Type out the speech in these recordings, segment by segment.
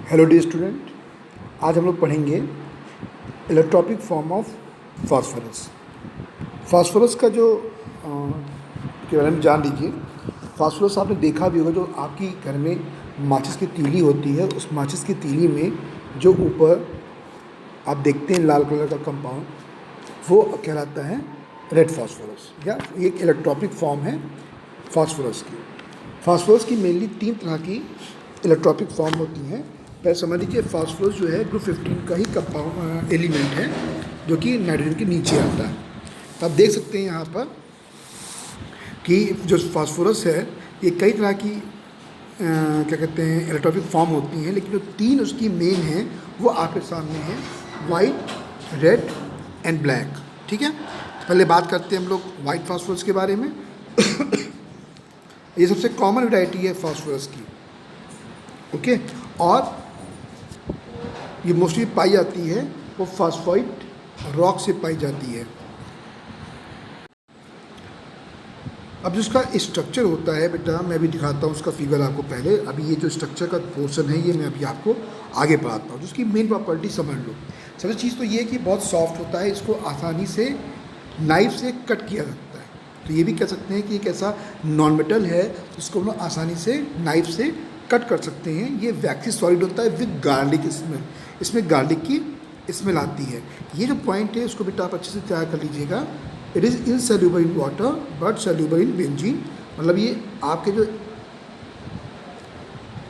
Hello dear student, आज हम लोग पढ़ेंगे इलेक्ट्रॉपिक फॉर्म ऑफ फास्फोरस। फास्फोरस का जो के बारे में जान लीजिए। फास्फोरस आपने देखा भी होगा, जो आपकी घर में माचिस की तीली होती है, उस माचिस की तीली में जो ऊपर आप देखते हैं लाल कलर का कंपाउंड, वो कहलाता है रेड फास्फोरस, या एक इलेक्ट्रॉपिक फॉर्म है फास्फोरस की। फास्फोरस की मेनली 3 तरह की इलेक्ट्रॉपिक फॉर्म होती हैं। पहले समझ लीजिए, फास्फोरस जो है ग्रुप 15 का ही कंपाउंड एलिमेंट है, जो कि नाइट्रोजन के नीचे आता है। तो आप देख सकते हैं यहाँ पर कि जो फास्फोरस है ये कई तरह की क्या कहते हैं इलेक्ट्रॉपिक फॉर्म होती हैं, लेकिन जो 3 उसकी मेन हैं वो आपके सामने हैं, वाइट, रेड एंड ब्लैक। ठीक है, पहले बात करते हैं हम लोग वाइट फास्फोरस के बारे में। ये सबसे कॉमन वैरायटी है फास्फोरस की। ओके, और ये मोस्टली पाई जाती है वो फास्फाइड रॉक से पाई जाती है। अब जिसका स्ट्रक्चर होता है बेटा, मैं भी दिखाता हूँ उसका फिगर आपको पहले। अभी ये जो स्ट्रक्चर का पोर्शन है ये मैं अभी आपको आगे पढ़ाता हूँ। जिसकी मेन प्रॉपर्टी समझ लो। सबसे चीज़ तो ये है कि बहुत सॉफ्ट होता है, इसको आसानी से नाइफ से कट किया जाता है। तो ये भी कह सकते हैं कि एक ऐसा नॉन मेटल है जिसको हम लोग आसानी से नाइफ से कट कर सकते हैं। ये वैक्सी सॉलिड होता है विद गार्लिक स्मेल, इसमें गार्लिक की स्मेल आती है। ये जो पॉइंट है उसको बेटा आप अच्छे से तैयार कर लीजिएगा। It is insoluble in water but soluble in benzene. मतलब ये आपके जो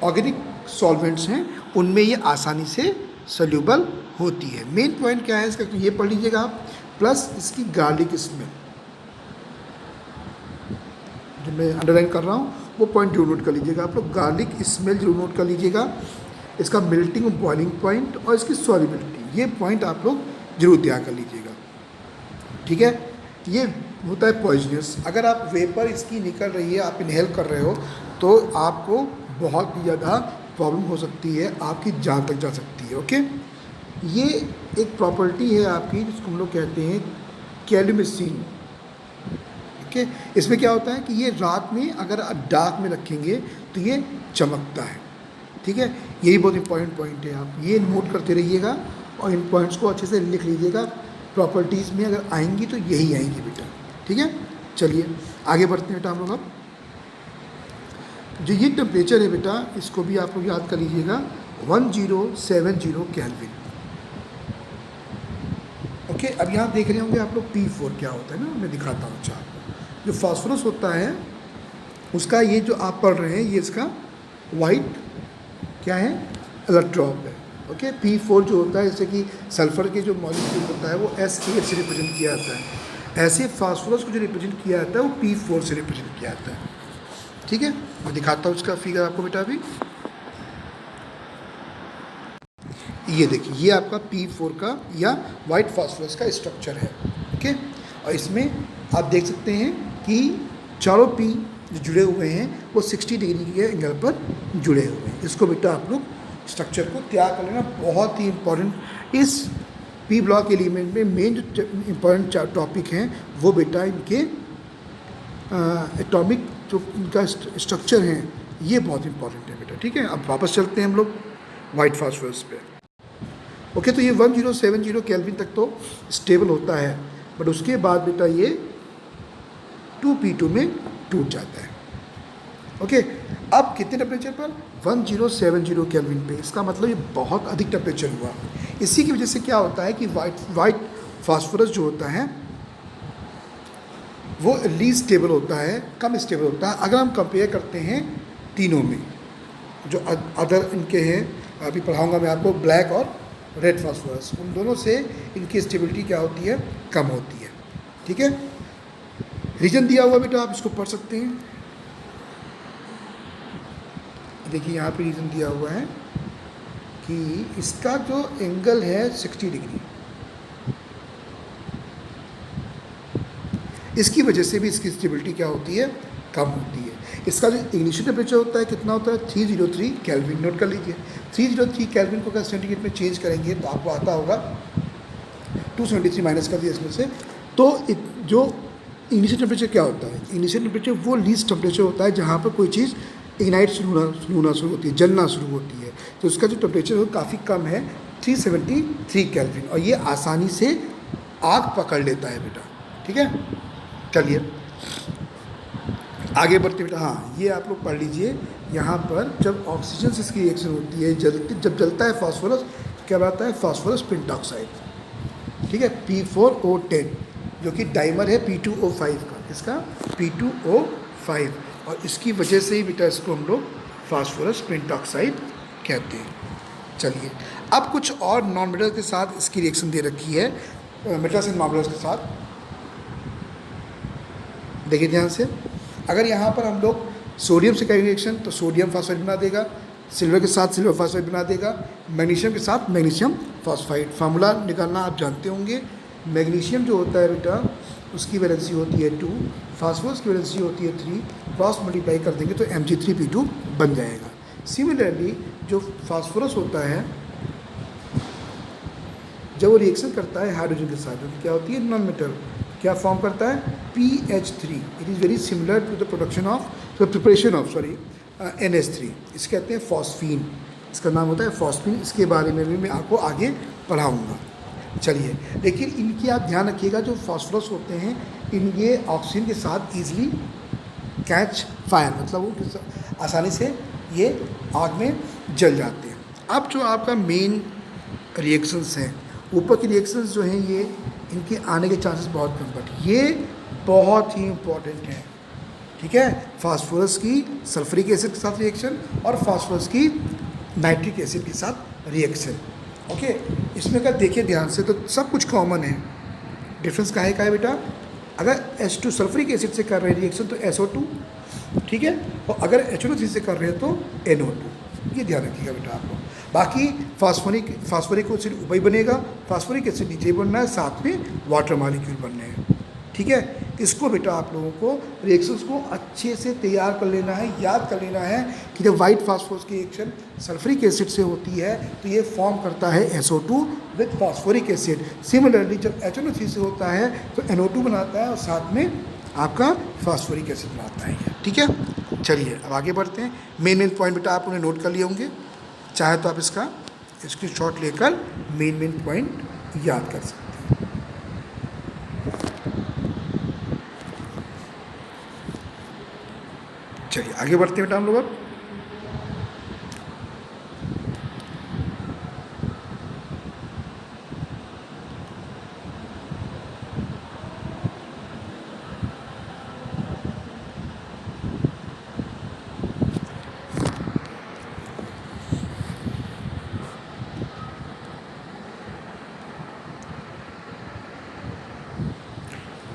ऑर्गेनिक सॉल्वेंट्स हैं उनमें ये आसानी से सोल्यूबल होती है। मेन पॉइंट क्या है इसका, तो ये पढ़ लीजिएगा आप। प्लस इसकी गार्लिक स्मेल, जो मैं अंडरलाइन कर रहा हूँ वो पॉइंट जरूर नोट कर लीजिएगा आप लोग। गार्लिक स्मेल जरूर नोट कर लीजिएगा। इसका मेल्टिंग और बॉइलिंग पॉइंट और इसकी सॉल्युबिलिटी, ये पॉइंट आप लोग जरूर तैयार कर लीजिएगा। ठीक है, ये होता है पॉइजनस। अगर आप वेपर इसकी निकल रही है, आप इनहेल कर रहे हो, तो आपको बहुत ही ज़्यादा प्रॉब्लम हो सकती है, आपकी जान तक जा सकती है। ओके, ये एक प्रॉपर्टी है आपकी जिसको हम लोग कहते हैं कैल्यूमिसिन। ओके, इसमें क्या होता है कि ये रात में अगर आप डार्क में रखेंगे तो ये चमकता है। ठीक है, यही बहुत इंपॉर्टेंट पॉइंट है, आप ये नोट करते रहिएगा और इन पॉइंट्स को अच्छे से लिख लीजिएगा। प्रॉपर्टीज़ में अगर आएंगी तो यही आएंगी बेटा। ठीक है, चलिए आगे बढ़ते हैं बेटा हम लोग। अब जो ये टेम्परेचर है बेटा, इसको भी आप लोग याद कर लीजिएगा, 1070 केल्विन। ओके, अब यहाँ देख रहे होंगे आप लोग P4 क्या होता है ना, मैं दिखाता हूँ अच्छा आपको। जो फास्फोरस होता है उसका ये जो आप पढ़ रहे हैं ये इसका वाइट क्या है, इलेक्ट्रॉन है। ओके, P4 जो होता है, जैसे कि सल्फर के जो मॉलिक्यूल होता है वो S8 से रिप्रेजेंट किया जाता है, ऐसे फास्फोरस को जो रिप्रेजेंट किया जाता है वो P4 से रिप्रेजेंट किया जाता है। ठीक है, मैं दिखाता हूँ उसका फिगर आपको बेटा। अभी ये देखिए, ये आपका P4 का या वाइट फास्फोरस का स्ट्रक्चर है। ओके, और इसमें आप देख सकते हैं कि चारों P जो जुड़े हुए हैं वो 60 डिग्री के एंगल पर जुड़े हुए हैं। इसको बेटा आप लोग स्ट्रक्चर को तैयार कर लेना, बहुत ही इंपॉर्टेंट। इस P ब्लॉक एलिमेंट में मेन जो इम्पॉर्टेंट टॉपिक हैं वो बेटा इनके एटॉमिक जो इनका स्ट्रक्चर है ये बहुत इंपॉर्टेंट है बेटा। ठीक है, अब वापस चलते हैं हम लोग वाइट फास्फोरस पे। ओके, तो ये 1070 केल्विन तक तो स्टेबल होता है, बट उसके बाद बेटा ये 2P2 में टूट जाता है। ओके, अब कितने टेम्परेचर पर, 1070 केल्विन पे। इसका मतलब ये बहुत अधिक टेम्परेचर हुआ। इसी की वजह से क्या होता है कि वाइट फास्फोरस जो होता है वो लीस्ट स्टेबल होता है, कम स्टेबल होता है अगर हम कंपेयर करते हैं तीनों में। जो अदर इनके हैं, अभी पढ़ाऊँगा मैं आपको, ब्लैक और रेड फास्फोरस, उन दोनों से इनकी स्टेबिलिटी क्या होती है, कम होती है। ठीक है, रीजन दिया हुआ बेटा, आप इसको पढ़ सकते हैं। देखिए यहाँ पे रीजन दिया हुआ है कि इसका जो एंगल है 60 डिग्री, इसकी वजह से भी इसकी स्टेबिलिटी क्या होती है, कम होती है। इसका जो इनिशियल टेम्परेचर होता है कितना होता है, 303 केल्विन। नोट कर लीजिए, 303 केल्विन को अगर सेंटीग्रेड में चेंज करेंगे तो आपको आता होगा 273 माइनस कर दिया इसमें से। तो जो इनिशियल टेम्परेचर क्या होता है, इनिशियल टेम्परेचर वो लीस्ट टेम्परेचर होता है जहाँ पर कोई चीज़ इग्नाइट शुरू होती है, जलना शुरू होती है। तो उसका जो टेम्परेचर है वो काफ़ी कम है, 373 केल्विन, और ये आसानी से आग पकड़ लेता है बेटा। ठीक है, चलिए आगे बढ़ते बेटा। हाँ, ये आप लोग पढ़ लीजिए। यहाँ पर जब ऑक्सीजन से इसकी रिएक्शन होती है, जब जलता है फास्फोरस, क्या बनाता है? Phosphorus pentoxide. ठीक है, P4O10, जो कि डाइमर है P2O5 का। इसका P2O5, और इसकी वजह से ही बेटा इसको हम लोग फास्फोरस पेंटॉक्साइड कहते हैं। चलिए, अब कुछ और नॉन मेटल के साथ इसकी रिएक्शन दे रखी है, मेटल्स एंड नॉन मेटल्स के साथ। देखिए ध्यान से, अगर यहाँ पर हम लोग सोडियम से करेंगे रिएक्शन तो सोडियम फास्फाइड बना देगा, सिल्वर के साथ सिल्वर फास्फाइड बना देगा, मैग्नीशियम के साथ मैग्नीशियम फास्फाइड। फार्मूला निकालना आप जानते होंगे। मैग्नीशियम जो होता है बेटा, उसकी वैलेंसी होती है 2, फास्फोरस की वैलेंसी होती है 3, क्रॉस मल्टीप्लाई कर देंगे तो Mg3P2 बन जाएगा। सिमिलरली जो फास्फोरस होता है, जब वो रिएक्शन करता है हाइड्रोजन के साथ, जो क्या होती है नॉन मेटल, क्या फॉर्म करता है? PH3। It is very similar to the production of, preparation of NH3। इसे कहते हैं फॉस्फीन, इसका नाम होता है फॉस्फीन। इसके बारे में भी मैं आपको आगे पढ़ाऊँगा। चलिए, लेकिन इनकी आप ध्यान रखिएगा, जो फास्फोरस होते हैं इनके ऑक्सीजन के साथ ईजिली कैच फायर, मतलब वो आसानी से ये आग में जल जाते हैं। अब जो आपका मेन रिएक्शंस हैं, ऊपर की रिएक्शंस जो हैं, ये इनके आने के चांसेस बहुत कम, बट ये बहुत ही इम्पॉर्टेंट है। ठीक है, फास्फोरस की सल्फ्यूरिक एसिड के साथ रिएक्शन और फास्फोरस की नाइट्रिक एसिड के साथ रिएक्शन। ओके, इसमें अगर देखिए ध्यान से तो सब कुछ कॉमन है। डिफरेंस काहे का है बेटा? अगर H2 सल्फ्यूरिक एसिड से कर रहे हैं रिएक्शन तो SO2, ठीक है, और अगर H2O3 से कर रहे हैं तो NO2। ये ध्यान रखिएगा बेटा आप लोग। बाकी फास्फोरिक एसिड ऊपर ही बनेगा, फास्फोरिक एसिड नीचे बनना है, साथ में वाटर मॉलिक्यूल बनने हैं। ठीक है, इसको बेटा आप लोगों को रिएक्शंस को अच्छे से तैयार कर लेना है, याद कर लेना है कि जब वाइट फास्फोरस की रिएक्शन सल्फ्यूरिक एसिड से होती है तो ये फॉर्म करता है SO2 with phosphoric acid. Similarly जब HNO3 से होता है तो NO2 बनाता है और साथ में आपका फास्फोरिक एसिड बनाता है। ठीक है, चलिए अब आगे बढ़ते हैं। मेन पॉइंट बेटा आप उन्हें नोट कर लिए होंगे, चाहे तो आप इसका स्क्रीनशॉट लेकर मेन पॉइंट याद कर सकते हैं। चलिए आगे बढ़ते हैं बेटा हम लोग। अब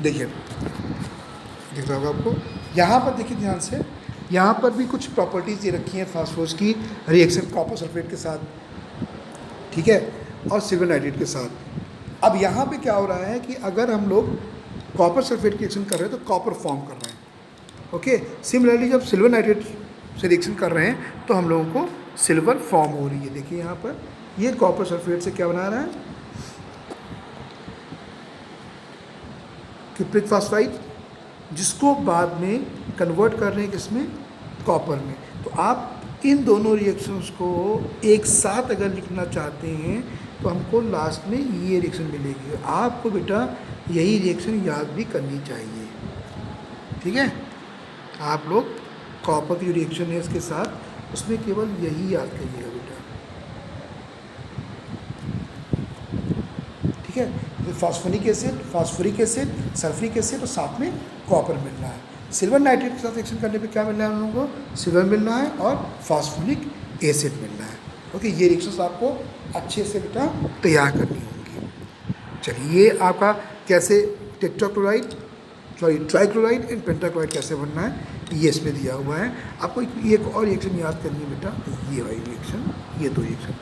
देखिए, दिख रहा होगा आपको, यहाँ पर देखिए ध्यान से, यहाँ पर भी कुछ प्रॉपर्टीज़ दे रखी हैं फास्फोरस की रिएक्शन कॉपर सल्फेट के साथ, ठीक है, और सिल्वर नाइट्रेट के साथ। अब यहाँ पे क्या हो रहा है कि अगर हम लोग कॉपर सल्फेट की रिएक्शन कर रहे हैं तो कॉपर फॉर्म कर रहे हैं। ओके, सिमिलरली जब सिल्वर नाइट्रेट से रिएक्शन कर रहे हैं तो हम लोगों को सिल्वर फॉर्म हो रही है। देखिए यहाँ पर ये कॉपर सल्फेट से क्या बना रहा है? क्यूप्रिक फॉस्फाइड, जिसको बाद में कन्वर्ट कर रहे हैं किसमें? कॉपर में। तो आप इन दोनों रिएक्शंस को एक साथ अगर लिखना चाहते हैं तो हमको लास्ट में ये रिएक्शन मिलेगी। आपको बेटा यही रिएक्शन याद भी करनी चाहिए। ठीक है, आप लोग कॉपर की जो रिएक्शन है इसके साथ, उसमें केवल यही याद करिएगा बेटा। ठीक है, फास्फोरिक एसिड, सल्फ्यूरिक एसिड और साथ में कॉपर मिलना है। सिल्वर नाइट्रेट के साथ रिएक्शन करने पे क्या मिलना है हम लोगों को? सिल्वर मिलना है और फास्फोरिक एसिड मिलना है। ओके, ये रिएक्शंस आपको अच्छे से बेटा तैयार करनी होंगी। चलिए, ये आपका कैसे ट्राइक्लोराइड एंड पेंटाक्लोराइड कैसे बनना है ये इसमें दिया हुआ है। आपको एक और रिएक्शन याद करनी है बेटा, ये वाली रिएक्शन, ये दो रिएक्शन,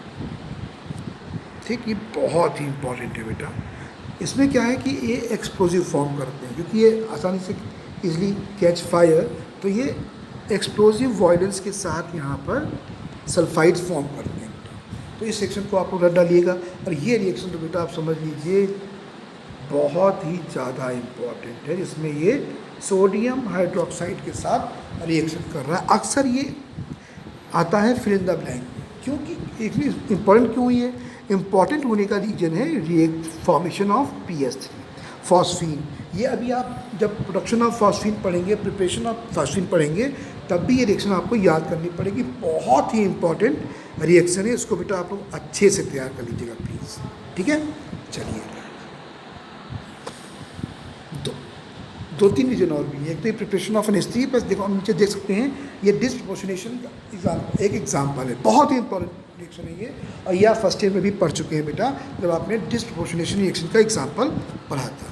ठीक, ये बहुत ही इंपॉर्टेंट है बेटा। इसमें क्या है कि ये एक्सप्लोजिव फॉर्म करते हैं, क्योंकि ये आसानी से इजली कैच फायर, तो ये एक्सप्लोजिव वॉयलेंस के साथ यहाँ पर सल्फाइड्स फॉर्म करते हैं। तो इस सेक्शन को आप लोग रट डालिएगा। और ये रिएक्शन तो बेटा आप समझ लीजिए बहुत ही ज़्यादा इम्पॉर्टेंट है, जिसमें ये सोडियम हाइड्रोक्साइड के साथ रिएक्शन कर रहा है। अक्सर ये आता है फिल इन द ब्लैंक, क्योंकि एक इम्पॉर्टेंट क्यों ये इम्पॉर्टेंट होने का रीजन है फॉर्मेशन ऑफ PS3 फॉस्फीन। ये अभी आप जब प्रोडक्शन ऑफ फॉस्फीन पढ़ेंगे, प्रिपरेशन ऑफ फॉस्फीन पढ़ेंगे, तब भी ये रिएक्शन आपको याद करनी पड़ेगी। बहुत ही इंपॉर्टेंट रिएक्शन है, इसको बेटा आप लोग अच्छे से तैयार कर लीजिएगा प्लीज़, ठीक है। चलिए दो तीन रीजन और भी है। एक तो ये प्रिपरेशन ऑफ एन एस्ट्री, बस देखो हम नीचे देख सकते हैं ये डिस्प्रोपोर्शनेशन का एक एग्जाम्पल है, बहुत ही इंपॉर्टेंट रिएक्शन है ये, और ये आप फर्स्ट ईयर में भी पढ़ चुके हैं बेटा जब आपने डिस्प्रोपोर्शनेशन रिएक्शन का एग्जाम्पल पढ़ा था।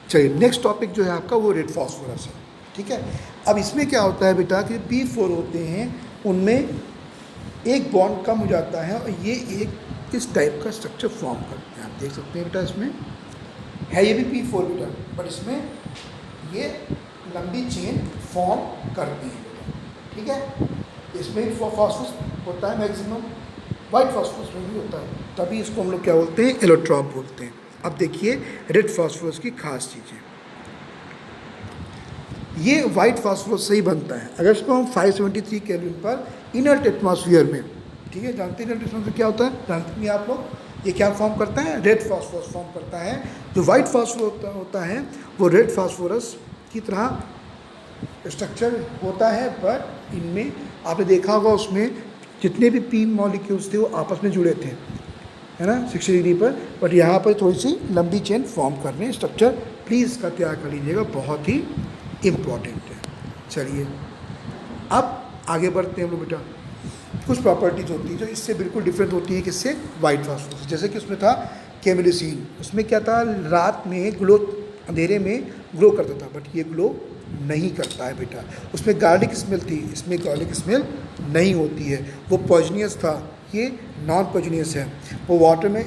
चलिए नेक्स्ट टॉपिक जो है आपका वो रेड फास्फोरस है, ठीक है। अब इसमें क्या होता है बेटा कि P4 होते हैं, उनमें एक बॉन्ड कम हो जाता है और ये एक इस टाइप का स्ट्रक्चर फॉर्म करते हैं। आप देख सकते हैं बेटा इसमें है ये भी P4 बेटा, बट इसमें ये लंबी चेन फॉर्म करती है बेटा, ठीक है। इसमें फॉस्फोरस होता है मैक्सिमम, वाइट फॉस्फोरस में भी होता है, तभी इसको हम लोग क्या बोलते हैं, एलोट्रॉप बोलते हैं। अब देखिए रेड फास्फोरस की खास चीज़ें, ये वाइट फास्फोरस से ही बनता है। अगर इसको हम 573 केल्विन पर इनर्ट एटमॉस्फेयर में, ठीक है, जानते हैं इनर्ट एटमॉस्फेयर क्या होता है, जानते हैं आप लोग, ये क्या फॉर्म करता है, रेड फास्फोरस फॉर्म करता है। जो वाइट फास्फोरस होता है वो रेड फास्फोरस की तरह स्ट्रक्चर होता है, पर इनमें आपने देखा होगा उसमें जितने भी P मॉलिक्यूल्स थे वो आपस में जुड़े थे, है ना, 60 डिग्री पर, बट यहाँ पर थोड़ी सी लंबी चेन फॉर्म करने स्ट्रक्चर प्लीज़ इसका तैयार कर लीजिएगा, बहुत ही इम्पॉर्टेंट है। चलिए अब आगे बढ़ते हैं हम लोग बेटा। कुछ प्रॉपर्टीज़ होती है जो इससे बिल्कुल डिफरेंट होती है, किससे, वाइट फास्फोरस। जैसे कि उसमें था केमिलिसिन, उसमें क्या था, रात में ग्लो, अंधेरे में ग्लो करता था, बट ये ग्लो नहीं करता है बेटा। उसमें गार्लिक स्मेल थी, इसमें गार्लिक स्मेल नहीं होती है। वो पॉइजनियस था, ये नॉन पॉइजनियस है। वो वाटर में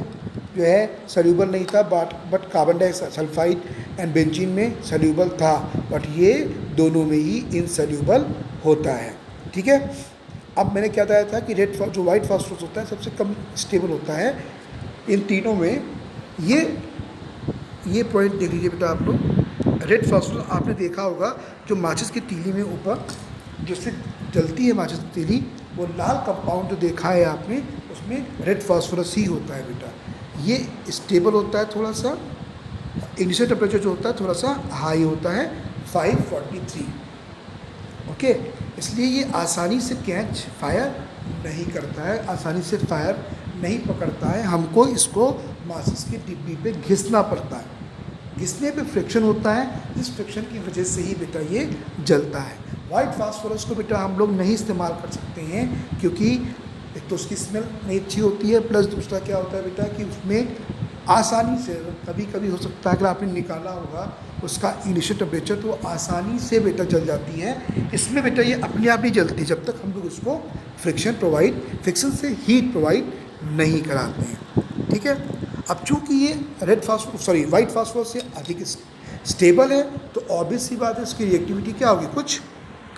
जो है सल्यूबल नहीं था, but carbon disulphide and benzene में सल्यूबल था, बट ये दोनों में ही इनसल्यूबल होता है, ठीक है। अब मैंने क्या बताया था कि जो वाइट फास्फोरस होता है सबसे कम स्टेबल होता है इन तीनों में। ये पॉइंट देख लीजिए बेटा आप लोग। रेड फास्फोरस आपने देखा होगा जो माचिस की तीली में ऊपर जिससे जलती है माचिस की तीली, वो लाल कंपाउंड जो देखा है आपने, उसमें रेड फास्फोरस ही होता है बेटा। ये स्टेबल होता है थोड़ा सा, इनिशियल टेम्परेचर जो होता है थोड़ा सा हाई होता है 543, ओके। इसलिए ये आसानी से कैच फायर नहीं करता है, आसानी से फायर नहीं पकड़ता है। हमको इसको माचिस की डिब्बी पे घिसना पड़ता है, घिसने पे फ्रिक्शन होता है, इस फ्रिक्शन की वजह से ही बेटा ये जलता है। वाइट फास्फोरस को बेटा हम लोग नहीं इस्तेमाल कर सकते हैं, क्योंकि एक तो उसकी स्मेल नहीं अच्छी होती है, प्लस दूसरा क्या होता है बेटा कि उसमें आसानी से, कभी कभी हो सकता है अगर आपने निकाला होगा उसका इनिशियल टेम्परेचर, तो आसानी से बेटा जल जाती है। इसमें बेटा ये अपने आप ही जलती है जब तक हम लोग उसको फ्रिक्शन से हीट प्रोवाइड नहीं कराते हैं, ठीक है। अब चूँकि ये वाइट फास्फोरस से अधिक स्टेबल है, तो ऑब्वियस सी बात है इसकी रिएक्टिविटी क्या होगी, कुछ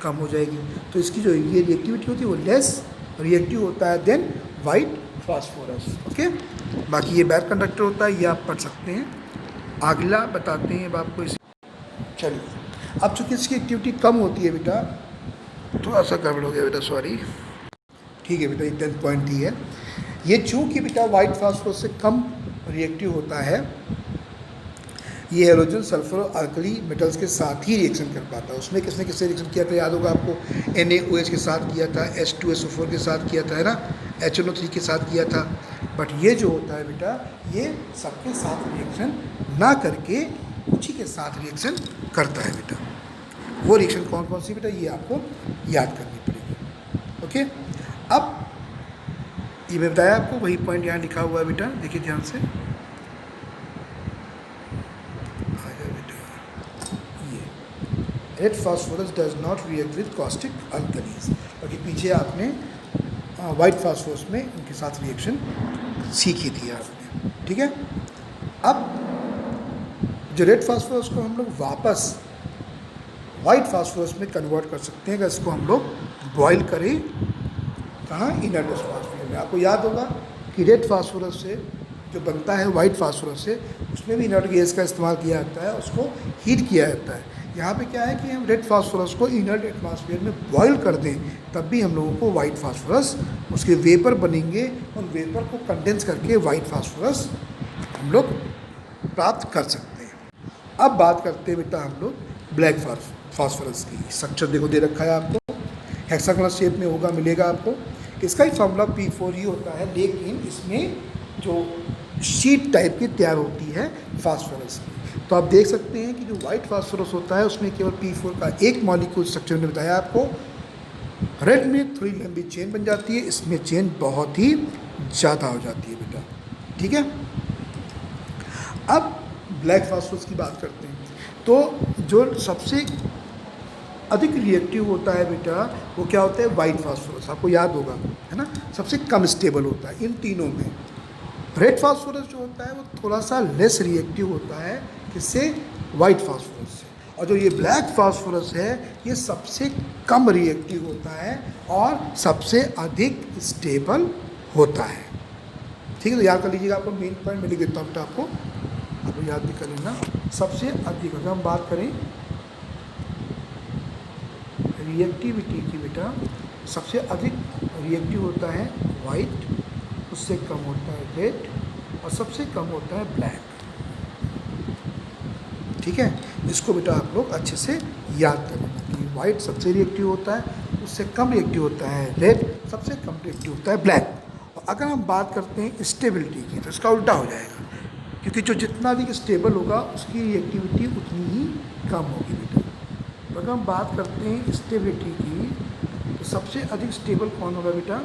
कम हो जाएगी। तो इसकी जो ये रिएक्टिविटी होती है वो लेस रिएक्टिव होता है देन वाइट फास्फोरस, ओके। बाकी ये बैड कंडक्टर होता है, ये आप पढ़ सकते हैं। अगला बताते हैं अब आपको इस, चलिए अब चूँकि इसकी एक्टिविटी कम होती है बेटा, थोड़ा सा गड़बड़ हो गया बेटा, सॉरी, ठीक है बेटा, 10 पॉइंट दी है। ये चूँकि बेटा वाइट फास्फोरस से कम रिएक्टिव होता है, ये हेलोजन सल्फर और अल्कली मेटल्स के साथ ही रिएक्शन कर पाता है। उसमें किसने किससे रिएक्शन किया था, याद होगा आपको, NaOH के साथ किया था, H2SO4 के साथ किया था, है ना, HNO3 के साथ किया था। बट ये जो होता है बेटा, ये सबके साथ रिएक्शन ना करके कुछ ही के साथ रिएक्शन करता है बेटा। वो रिएक्शन कौन कौन सी बेटा, ये आपको याद करनी पड़ेगी, ओके। अब ये मैं बताया आपको, वही पॉइंट यहाँ लिखा हुआ है बेटा, देखिए ध्यान से, red phosphorus does not react with caustic alkalis, क्योंकि पीछे आपने वाइट फास्फोरस में उनके साथ रिएक्शन सीखी थी आपने, ठीक है। अब जो रेड फास्फोरस को हम लोग वापस वाइट फास्फोरस में कन्वर्ट कर सकते हैं अगर इसको हम लोग बॉयल करें, कहाँ, इनर्ट एटमॉस्फेयर में। आपको याद होगा कि रेड फास्फोरस से जो बनता है वाइट फास्फोरस से, उसमें भी इनर्ट गैस का इस्तेमाल किया जाता है, उसको हीट किया जाता है। यहाँ पे क्या है कि हम रेड फास्फोरस को इनर्ट एटमॉस्फेयर में बॉयल कर दें, तब भी हम लोगों को वाइट फास्फोरस, उसके वेपर बनेंगे, उन वेपर को कंडेंस करके वाइट फास्फोरस हम लोग प्राप्त कर सकते हैं। अब बात करते हैं बेटा हम लोग ब्लैक फास्फोरस की। स्ट्रक्चर देखो दे रखा है आपको, हेक्सागोनल शेप में होगा, मिलेगा आपको। इसका ही फॉर्मूला P4 ही होता है, लेकिन इसमें जो शीट टाइप की तैयार होती है फास्फोरस की। तो आप देख सकते हैं कि जो वाइट फास्फोरस होता है उसमें केवल P4 का एक मॉलिक्यूल स्ट्रक्चर ने बताया आपको। रेड में थोड़ी लंबी चेन बन जाती है, इसमें चेन बहुत ही ज़्यादा हो जाती है बेटा, ठीक है। अब ब्लैक फास्फोरस की बात करते हैं, तो जो सबसे अधिक रिएक्टिव होता है बेटा वो क्या होता है, वाइट फास्फोरस। आपको याद होगा, है ना, सबसे कम स्टेबल होता है इन तीनों में। रेड फास्फोरस जो होता है वो थोड़ा सा लेस रिएक्टिव होता है, किससे, वाइट फास्फोरस से। और जो ये ब्लैक फास्फोरस है ये सबसे कम रिएक्टिव होता है और सबसे अधिक स्टेबल होता है, ठीक है। तो याद कर लीजिएगा, आपको मेन पॉइंट में लिख देता हूँ बेटा, आपको याद भी कर लेना। सबसे अधिक अगर हम बात करें रिएक्टिविटी की बेटा, सबसे अधिक रिएक्टिव होता है वाइट, उससे कम होता है रेड और सबसे कम होता है ब्लैक, ठीक है। इसको बेटा आप लोग अच्छे से याद कर लेना कि वाइट सबसे रिएक्टिव होता है, उससे कम रिएक्टिव होता है रेड, सबसे कम रिएक्टिव होता है ब्लैक। और अगर हम बात करते हैं स्टेबिलिटी की तो इसका उल्टा हो जाएगा, क्योंकि जो जितना अधिक स्टेबल होगा उसकी रिएक्टिविटी उतनी ही कम होगी बेटा। तो अगर हम बात करते हैं स्टेबिलिटी की तो सबसे अधिक स्टेबल कौन होगा बेटा,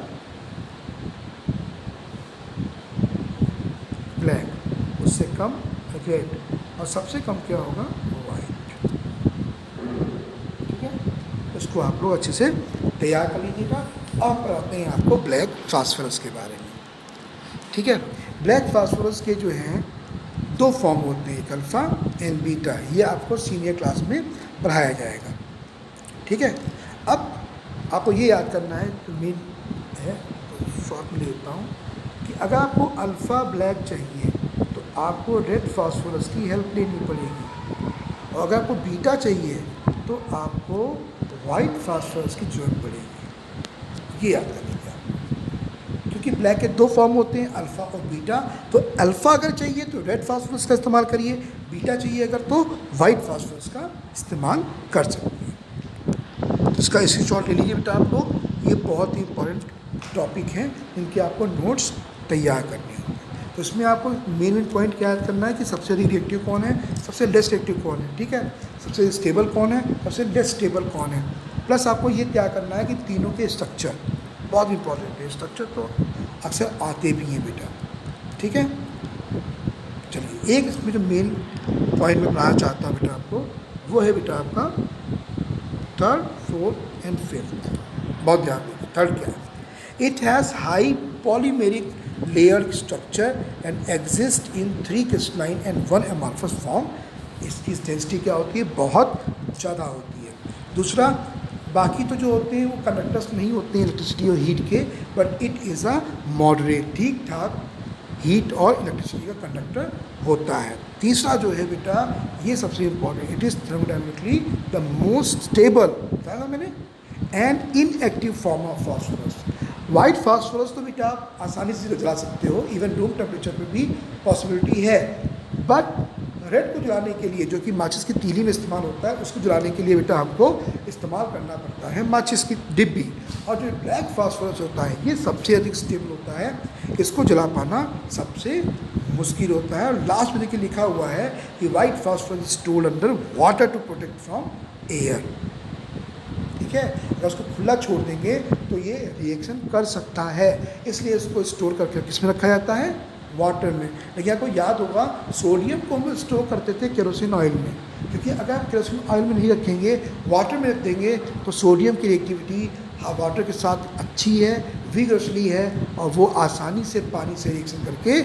ब्लैक, उससे कम रेड और सबसे कम क्या होगा, वाइट, ठीक है। इसको आप लोग अच्छे से तैयार कर लीजिएगा। अब बताते हैं आपको ब्लैक फास्फोरस के बारे में, ठीक है। ब्लैक फास्फोरस के जो हैं दो फॉर्म होते हैं, एक अल्फ़ा एंड बीटा। ये आपको सीनियर क्लास में पढ़ाया जाएगा, ठीक है। अब आपको ये याद करना है, तो मेन है तो शॉर्ट में लेता हूँ कि अगर आपको अल्फ़ा ब्लैक चाहिए तो आपको रेड फास्फोरस की हेल्प लेनी पड़ेगी, और अगर आपको बीटा चाहिए तो आपको वाइट फास्फोरस की जरूरत पड़ेगी। ये याद कर लीजिए आप, क्योंकि ब्लैक के दो फॉर्म होते हैं, अल्फ़ा और बीटा। तो अल्फ़ा अगर चाहिए तो रेड फास्फोरस का इस्तेमाल करिए, बीटा चाहिए अगर तो वाइट फास्फोरस का इस्तेमाल कर सकते हैं। इसका स्क्रीनशॉट ले लीजिए बेटा आप लोग, ये बहुत ही इंपॉर्टेंट टॉपिक हैं, इनके आपको नोट्स तैयार करने होंगे। तो इसमें आपको मेन पॉइंट क्या याद करना है कि सबसे अधिक रिएक्टिव कौन है, सबसे लेस रिएक्टिव कौन है, ठीक है, सबसे स्टेबल कौन है, सबसे लेस स्टेबल कौन है। प्लस आपको ये क्या करना है कि तीनों के स्ट्रक्चर बहुत इंपॉर्टेंट है, स्ट्रक्चर तो अक्सर आते भी हैं बेटा, ठीक है। चलिए एक इसमें जो मेन पॉइंट में पढ़ाना चाहता हूँ बेटा आपको, वो है बेटा आपका थर्ड, फोर्थ एंड फिफ्थ। बहुत ध्यान दीजिए, थर्ड क्या है, it has high polymeric layer structure and exist in 3 crystalline and 1 amorphous form. इसकी डेंसिटी क्या होती है, बहुत ज़्यादा होती है। दूसरा, बाकी तो जो होते हैं वो कंडक्टर्स नहीं होते हैं इलेक्ट्रिसिटी और हीट के, but it is a moderate, ठीक ठाक हीट और इलेक्ट्रिसिटी का कंडक्टर होता है। तीसरा जो है बेटा, ये सबसे important, it is thermodynamically the most stable, बताया मैंने, and inactive form of phosphorus. White phosphorus तो बेटा आप आसानी से जला सकते हो, इवन रूम टेम्परेचर पे भी पॉसिबिलिटी है, बट रेड को जलाने के लिए, जो कि माचिस की तीली में इस्तेमाल होता है, उसको जलाने के लिए बेटा हमको इस्तेमाल करना पड़ता है माचिस की डिब्बी। और जो ब्लैक फास्फोरस होता है ये सबसे अधिक स्टेबल होता है, इसको जला पाना सबसे मुश्किल होता है। और लास्ट में देखिए लिखा हुआ है कि white phosphorus stored under water to protect from air, ठीक है। अगर उसको खुला छोड़ देंगे तो ये रिएक्शन कर सकता है, इसलिए इसको स्टोर करके किस में रखा जाता है, वाटर में। लेकिन आपको याद होगा सोडियम को हम स्टोर करते थे केरोसिन ऑयल में, क्योंकि अगर आप केरोसिन ऑयल में नहीं रखेंगे, वाटर में रख देंगे, तो सोडियम की रिएक्टिविटी वाटर के साथ अच्छी है, विगरसली है, और वो आसानी से पानी से रिएक्शन करके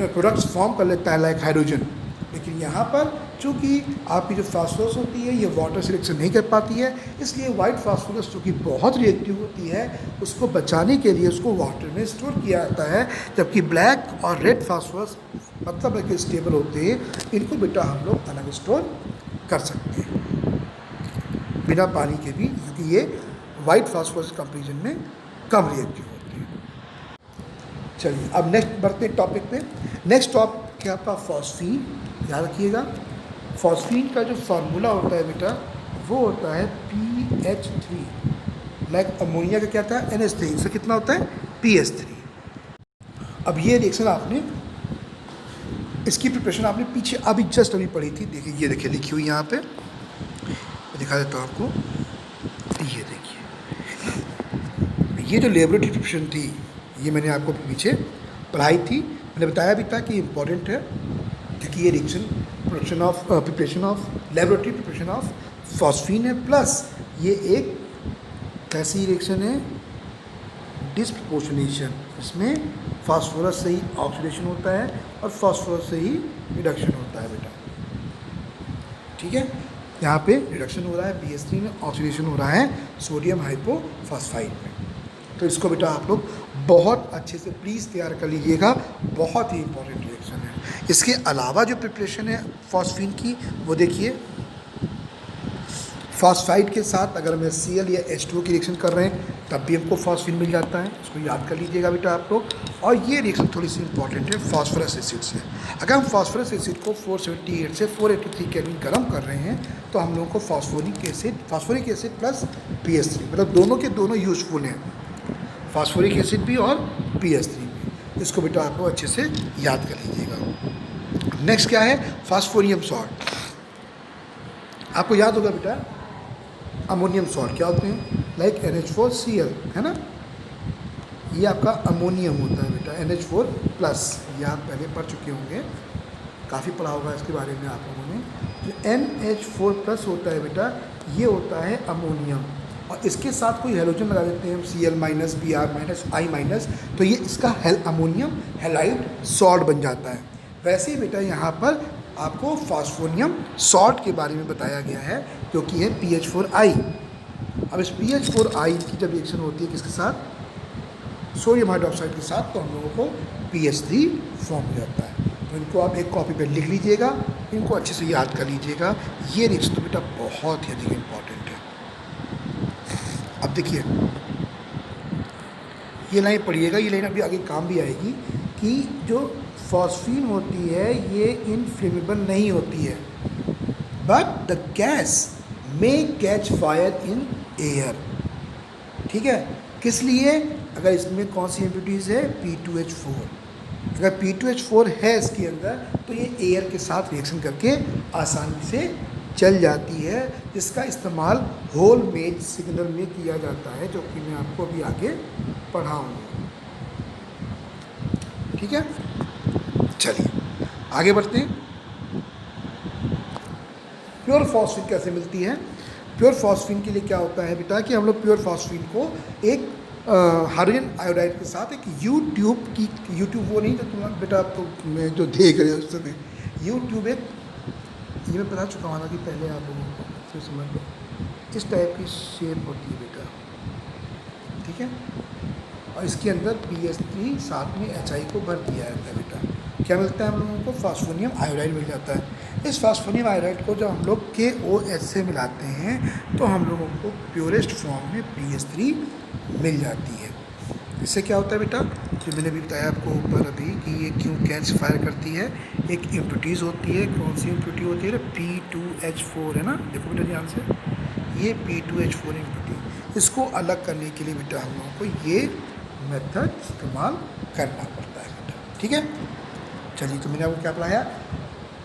प्रोडक्ट्स फॉर्म कर लेता है, लाइक हाइड्रोजन। लेकिन यहाँ पर चूँकि आपकी जो फास्फोरस होती है ये वाटर से रिएक्शन नहीं कर पाती है, इसलिए वाइट फास्फोरस जो कि बहुत रिएक्टिव होती है उसको बचाने के लिए उसको वाटर में स्टोर किया जाता है, जबकि ब्लैक और रेड फास्फोरस मतलब है कि स्टेबल होते हैं, इनको बेटा हम लोग अलग स्टोर कर सकते हैं बिना पानी के भी, क्योंकि ये वाइट फास्फोरस कंपेरिजन में कम रिएक्टिव होती है। चलिए अब नेक्स्ट बढ़ते हैं टॉपिक पे। नेक्स्ट टॉपिक है आपका फॉस्फीन। याद रखिएगा फॉस्फीन का जो फार्मूला होता है बेटा वो होता है PH3, लाइक अमोनिया का क्या था NH3, इससे कितना होता है PS3। अब ये रिएक्शन आपने इसकी प्रिपरेशन आपने पीछे अभी जस्ट अभी पढ़ी थी, देखिए ये देखिए लिखी हुई यहाँ पे, मैं दिखा देता हूँ आपको, ये देखिए ये जो लेबोरेटरी प्रिपरेशन थी ये मैंने आपको पीछे पढ़ाई थी, मैंने बताया भी था कि इम्पॉर्टेंट है क्योंकि ये reaction preparation of laboratory preparation of phosphine है, प्लस ये एक कैसी रिएक्शन है डिस्प्रपोर्शनेशन, इसमें फास्फोरस से ही ऑक्सीडेशन होता है और फास्फोरस से ही रिडक्शन होता है बेटा। ठीक है, यहाँ पे रिडक्शन हो रहा है BH3 में, ऑक्सीडेशन हो रहा है सोडियम हाइपोफॉस्फाइड में। तो इसको बेटा आप लोग बहुत अच्छे से प्लीज़ तैयार कर लीजिएगा, बहुत ही इंपॉर्टेंट रिएक्शन है। इसके अलावा जो प्रिपरेशन है फॉस्फीन की वो देखिए, फॉस्फाइड के साथ अगर हम Cl या H2O की रिएक्शन कर रहे हैं तब भी हमको फॉस्फीन मिल जाता है, इसको याद कर लीजिएगा बेटा आप लोग। और ये रिएक्शन थोड़ी सी इंपॉर्टेंट है फॉस्फोरस एसिड से। अगर हम फॉस्फोरस एसिड को 478 से 483 केल्विन गर्म कर रहे हैं तो हम लोगों को फास्फोरिक एसिड प्लस PS3 मतलब दोनों के दोनों यूजफुल हैं, फास्फोरिक एसिड भी और PS3 भी। इसको बेटा आप लोग अच्छे से याद कर लीजिएगा। नेक्स्ट क्या है फास्फोरियम सॉल्ट। आपको याद होगा बेटा अमोनियम सॉल्ट क्या होते हैं, लाइक NH4Cl है ना, ये आपका अमोनियम होता है बेटा NH4 प्लस, ये आप पहले पढ़ चुके होंगे, काफ़ी पढ़ा होगा इसके बारे में आप लोगों ने। जो NH4 प्लस होता है बेटा ये होता है अमोनियम, और इसके साथ कोई हेलोजन लगा देते हैं हम Cl minus Br minus I minus, तो ये इसका अमोनियम हैलाइड सॉल्ट बन जाता है। वैसे ही बेटा यहाँ पर आपको फास्फोनियम सॉल्ट के बारे में बताया गया है जो कि है PH4I। अब इस PH4I की जब रिएक्शन होती है किसके साथ, सोडियम हाइड्रोक्साइड के साथ, तो हम लोगों को PH3 फॉर्म हो जाता है। तो इनको आप एक कॉपी पे लिख लीजिएगा, इनको अच्छे से याद कर लीजिएगा, ये रिएक्शन तो बेटा बहुत ही अधिक इम्पॉर्टेंट है। अब देखिए ये लाइन पढ़िएगा, ये लाइन अभी आगे काम भी आएगी कि जो फॉस्फीन होती है ये इनफ्लेमेबल नहीं होती है, बट द गैस में कैच फायर इन एयर। ठीक है, किस लिए, अगर इसमें कौन सी इम्प्योरिटीज़ है P2H4, अगर P2H4 है इसके अंदर तो ये एयर के साथ रिएक्शन करके आसानी से चल जाती है, जिसका इस्तेमाल होल मेज सिग्नल में किया जाता है, जो कि मैं आपको अभी आगे पढ़ाऊँगा। ठीक है, चलिए आगे बढ़ते हैं। प्योर फॉस्फीन कैसे मिलती है। प्योर फॉस्फीन के लिए क्या होता है बेटा कि हम लोग प्योर फॉस्फीन को एक हाइड्रोजन आयोडाइड के साथ एक यूट्यूब वो नहीं जो तुम बेटा आप तो मैं जो देख रहे हो उस समय यूट्यूब एक, ये मैं बता चुका हूँ कि पहले आप लोगों को फिर समझ लो, इस टाइप की शेप होती है बेटा। ठीक है, और इसके अंदर PS3 साथ में HI को भर दिया जाता है बेटा। क्या मिलता है हम लोगों को, फास्फोनियम आयोडाइड मिल जाता है। इस फास्फोनियम आयोडाइड को जब हम लोग KOH से मिलाते हैं तो हम लोगों को प्योरेस्ट फॉर्म में PS3 मिल जाती है। इससे क्या होता है बेटा, जो मैंने भी बताया आपको ऊपर अभी कि ये क्यों कैच फायर करती है, एक इम्प्योरिटीज़ होती है, कौन सी इम्प्योरिटी होती है, P2H4 है ना, देखो बेटा ध्यान से, ये P2H4 इम्प्योरिटी, इसको अलग करने के लिए बेटा हम लोगों को ये मेथड इस्तेमाल करना पड़ता है बेटा। ठीक है, चलिए तो मैंने आपको क्या पढ़ाया,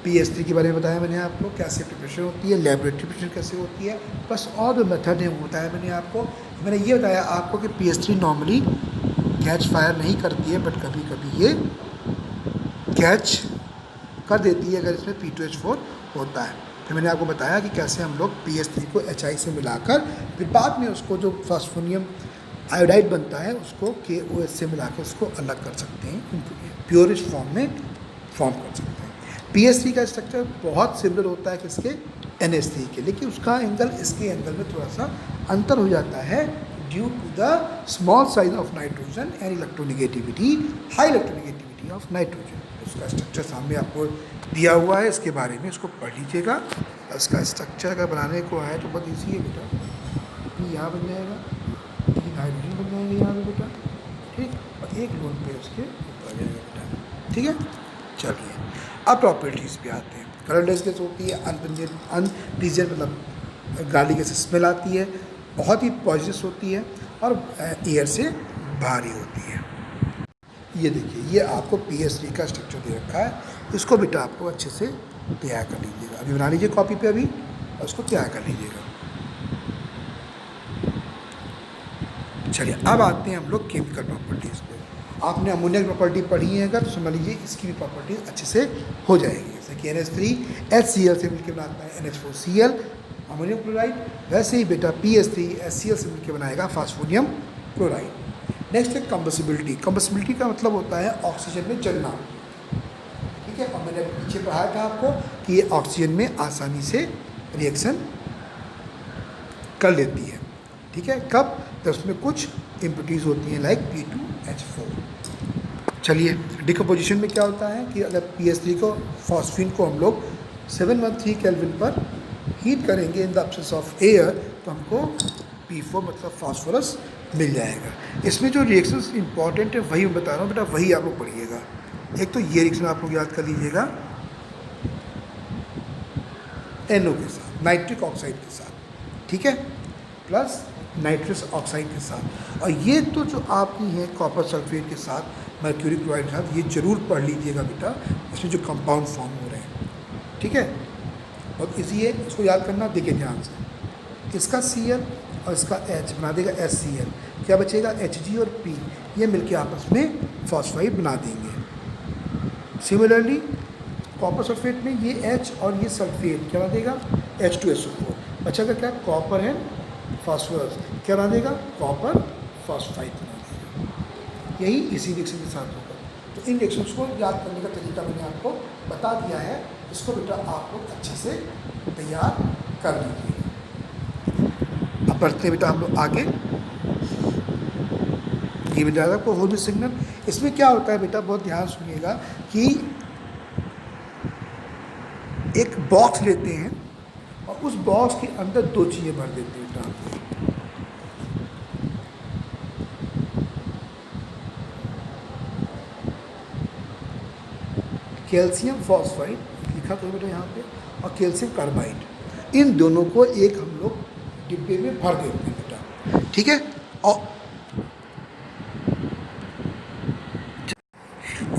PS3 के बारे में बताया मैंने आपको, कैसे प्रिपरेशन होती है, लेबोरेटरी प्रिपरेशन कैसे होती है, बस और जो मेथड है वो बताया मैंने आपको। मैंने ये बताया आपको कि PS3 नॉर्मली कैच फायर नहीं करती है, बट कभी कभी ये कैच कर देती है अगर इसमें P2H4 होता है। फिर मैंने आपको बताया कि कैसे हम लोग PS3 को HI से मिलाकर फिर बाद में उसको जो फास्फोनियम आयोडाइड बनता है उसको KOH से मिलाकर उसको अलग कर सकते हैं, प्योरिश फॉर्म में फॉर्म कर सकते हैं। PS3 का स्ट्रक्चर बहुत सिमिलर होता है किसके, NH3 के, लेकिन उसका एंगल इसके एंगल में थोड़ा सा अंतर हो जाता है due to the small size of nitrogen and electronegativity, high electronegativity of nitrogen. उसका स्ट्रक्चर सामने आपको दिया हुआ है, इसके बारे में इसको पढ़ लीजिएगा। इसका स्ट्रक्चर अगर बनाने को आए तो बहुत ईजी है बेटा, यहाँ बन जाएगा, हाइड्रोजन बन जाएंगे यहाँ पे बेटा, ठीक, और एक लोन पे उसके ऊपर आ जाएगा बेटा, ठीक है। चलिए अब प्रॉपर्टीज़ पे आते हैं। कलरलेस गैस होती है, अनप्लीजेंट मतलब गाली गैस स्मेल आती है, बहुत ही पॉइजनस होती है और एयर से भारी होती है। ये देखिए, ये आपको PS3 का स्ट्रक्चर दे रखा है, इसको बेटा आपको अच्छे से तैयार कर लीजिएगा। अभी बना लीजिए कॉपी पे अभी और उसको तैयार कर लीजिएगा। चलिए अब आते हैं हम लोग केमिकल प्रॉपर्टीज़ पे। आपने अमोनिया की प्रॉपर्टी पढ़ी है अगर तो समझ लीजिए इसकी भी प्रॉपर्टीज अच्छे से हो जाएगी। जैसे कि NH3 HCl से मिलकर बनाता है NH4Cl अमोनियम क्लोराइड, वैसे ही बेटा PS3 HCl से मिलकर बनाएगा फास्फोनियम क्लोराइड। नेक्स्ट है कंबसिबिलिटी। कंबसिबिलिटी का मतलब होता है ऑक्सीजन में जलना, ठीक है। और मैंने पीछे पढ़ाया था आपको कि ये ऑक्सीजन में आसानी से रिएक्शन कर लेती है, ठीक है। कब, तो उसमें कुछ इम्प्योरिटीज़ होती हैं लाइक P2H4। चलिए डिकम्पोजिशन में क्या होता है कि अगर PS3 को फॉस्फीन को हम लोग 713 केल्विन पर हीट करेंगे in the absence of air तो हमको P4 मतलब फास्फोरस मिल जाएगा। इसमें जो रिएक्शंस इंपॉर्टेंट है वही मैं बता रहा हूँ बेटा, वही आप लोग पढ़िएगा। एक तो ये रिएक्शन आप लोग याद कर लीजिएगा NO के साथ, नाइट्रिक ऑक्साइड के साथ, ठीक है, प्लस नाइट्रस ऑक्साइड के साथ। और ये तो जो आपकी है कॉपर सल्फेट के साथ, मर्क्यूरी क्लोराइड के साथ, ये जरूर पढ़ लीजिएगा बेटा, इसमें जो कंपाउंड फॉर्म हो रहे हैं, ठीक है। और इसी है, इसको याद करना, देखिए ध्यान से, इसका Cl और इसका H बना देगा HCl, क्या बचेगा Hg और P, ये मिलके आपस में फॉस्फाइड बना देंगे। सिमिलरली कॉपर सल्फेट में ये H और ये सल्फेट क्या बना देगा H2SO4, बचेगा क्या, कॉपर है फास्फोरस, क्या बना देगा, कॉपर फॉस्फाइड बना देगा। यही इसी रिएक्शन के साथ होगा। तो इन रिएक्शंस को याद करने का तरीका मैंने आपको बता दिया है, इसको बेटा आप लोग अच्छे से तैयार कर लीजिए। अब बढ़ते हैं बेटा हम लोग आगे। ये बेटा आपको होल्मी सिग्नल, इसमें क्या होता है बेटा, बहुत ध्यान सुनिएगा कि एक बॉक्स लेते हैं और उस बॉक्स के अंदर दो चीज़ें भर देते हैं बेटा। कैल्शियम फॉस्फाइड लिखा तो बेटा यहाँ पे, और कैल्शियम कार्बाइड, इन दोनों को एक हम लोग डिब्बे में भर देते हैं बेटा, ठीक है। और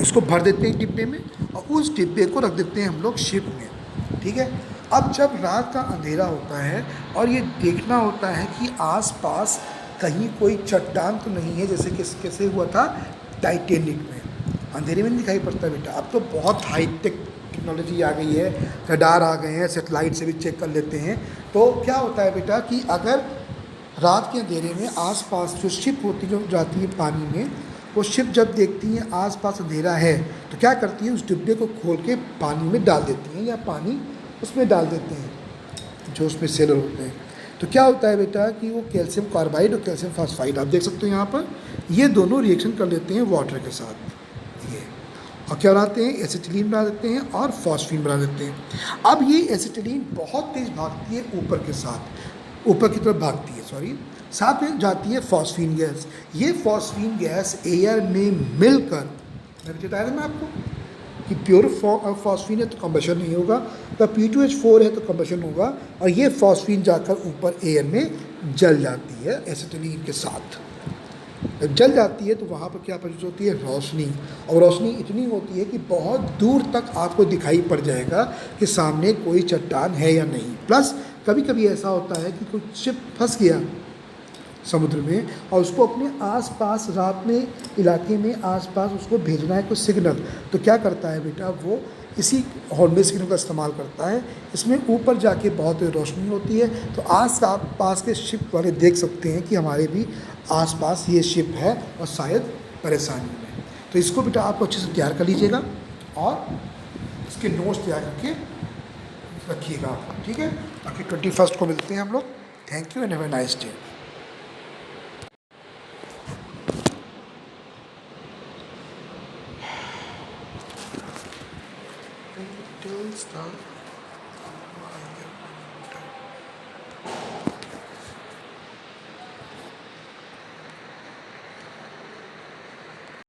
इसको भर देते हैं डिब्बे में और उस डिब्बे को रख देते हैं हम लोग शिप में, ठीक है। अब जब रात का अंधेरा होता है और ये देखना होता है कि आसपास कहीं कोई चट्टान तो नहीं है, जैसे कि कैसे हुआ था टाइटेनिक में, अंधेरे में नहीं दिखाई पड़ता बेटा। अब तो बहुत हाई टेक्नोलॉजी आ गई है, रडार आ गए हैं, सेटेलाइट से भी चेक कर लेते हैं। तो क्या होता है बेटा कि अगर रात के अंधेरे में आसपास जो शिप होती जो जाती है पानी में, वो शिप जब देखती हैं आसपास अंधेरा है तो क्या करती है, उस डिब्बे को खोल के पानी में डाल देती हैं या पानी उसमें डाल देते हैं जो उसमें सेलर होते हैं। तो क्या होता है बेटा कि वो कैल्शियम कार्बाइड और कैल्शियम फॉस्फाइड आप देख सकते हो यहाँ पर, ये दोनों रिएक्शन कर लेते हैं वाटर के साथ, ये, और क्या बनाते हैं, एसिटिलीन बना देते हैं और फॉस्फीन बना देते हैं। अब ये एसिटिलीन बहुत तेज़ भागती है ऊपर के साथ, ऊपर की तरफ भागती है, सॉरी, साथ में जाती है फॉस्फीन गैस। ये फॉस्फीन गैस एयर में मिलकर, मैं बताया था ना आपको कि प्योर फॉस्फीन है तो कंबशन नहीं होगा, तो P2H4 है तो कंबशन होगा, और ये फॉस्फीन जाकर ऊपर एयर में जल जाती है एसिटिलीन के साथ। जब जल जाती है तो वहाँ पर क्या प्रोड्यूस होती है, रोशनी, और रोशनी इतनी होती है कि बहुत दूर तक आपको दिखाई पड़ जाएगा कि सामने कोई चट्टान है या नहीं। प्लस कभी कभी ऐसा होता है कि कोई शिप फंस गया समुद्र में और उसको अपने आसपास रात में इलाके में आसपास उसको भेजना है कोई सिग्नल, तो क्या करता है बेटा, वो इसी हॉर्नबेल सिग्नल का इस्तेमाल करता है। इसमें ऊपर जाके बहुत रोशनी होती है, तो आस पास के शिप वाले देख सकते हैं कि हमारे भी आसपास ये शिप है और शायद परेशानी में। तो इसको बेटा आपको अच्छे से तैयार कर लीजिएगा और इसके नोट्स तैयार करके रखिएगा आप, ठीक है। बाकी 21 को मिलते हैं हम लोग। Thank you and have a nice day.